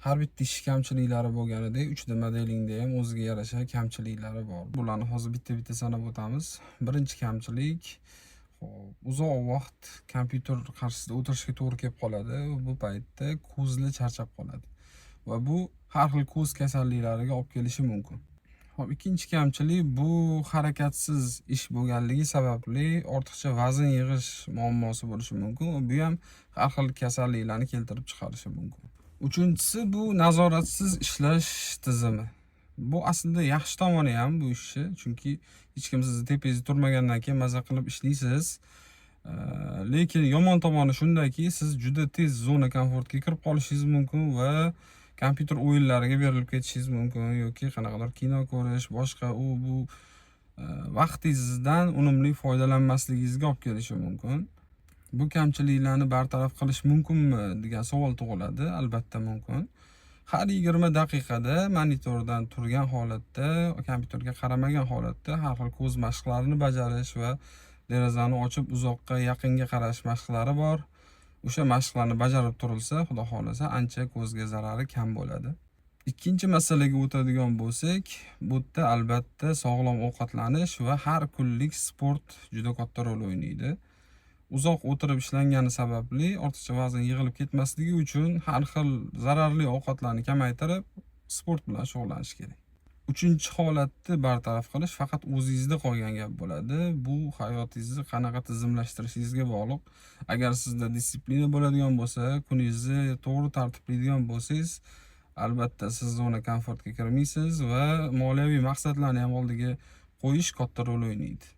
Har bitta ish kamchiliklari bo'lganidek, 3D modelingda ham o'ziga yarasha kamchiliklari bor. Bularni hozir bitta-bitta sanab o'tamiz. Birinchi kamchilik, uzoq vaqt kompyuter qarshisida o'tirishga to'g'ri kelib qoladi. Bu paytda ko'zlar charchab qoladi va bu har xil ko'z kasalliklariga olib kelishi mumkin. Hop, ikkinchi kamchilik bu harakatsiz ish bo'lganligi sababli ortiqcha vazn yig'ish muammosi bo'lishi mumkin. Bu ham har xil kasalliklarni keltirib chiqarishi mumkin. Uchinchisi bu nazoratsiz ishlash tizimi. Bu aslida yaxshi tomoni ham bu ishni, chunki hech kim sizni tepangizda turmagandan keyin maza qilib ishlaysiz. Lekin yomon tomoni shundaki, siz juda tez zona komfortga kirib qolishingiz mumkin va kompyuter o'yinlariga berilib ketishingiz mumkin yoki qanaqadir kino ko'rish, boshqa bu vaqtingizdan unumli foydalanmasligingizga olib kelishi mumkin. Bu kamchiliklarni bartaraf qilish mumkinmi degan savol tug'iladi. Albatta mumkin. Har 20 daqiqada monitordan turgan holatda, kompyuterga qaramagan holatda har xil ko'z mashqlarini bajarish va derazani ochib uzoqqa, yaqinga qarash mashqlari bor. O'sha mashqlarni bajarib turilsa, xudo xolasa, ancha ko'zga zarari kam bo'ladi. Ikkinchi masalaga o'tadigan bo'lsak, bu yerda albatta sog'lom ovqatlanish va har kunlik sport juda katta rol o'ynaydi. Uzoq o'tirib ishlangani sababli ortiqcha vazn yig'ilib ketmasligi uchun har xil zararli ovqatlarni kamaytirib, sport bilan shug'ullanish kerak. Uchinchi holatni bartaraf qilish faqat o'zingizda qolgan gap bo'ladi. Bu hayotingizni qanaqa tizimlashtirishingizga bog'liq. Agar sizda disiplina bo'ladigan bo'lsa, kuningizni to'g'ri tartiblaydigan bo'lsangiz, albatta siz zona komfortga kirmaysiz va moliyaviy maqsadlarni ham oldiga qo'yish katta rol o'ynaydi.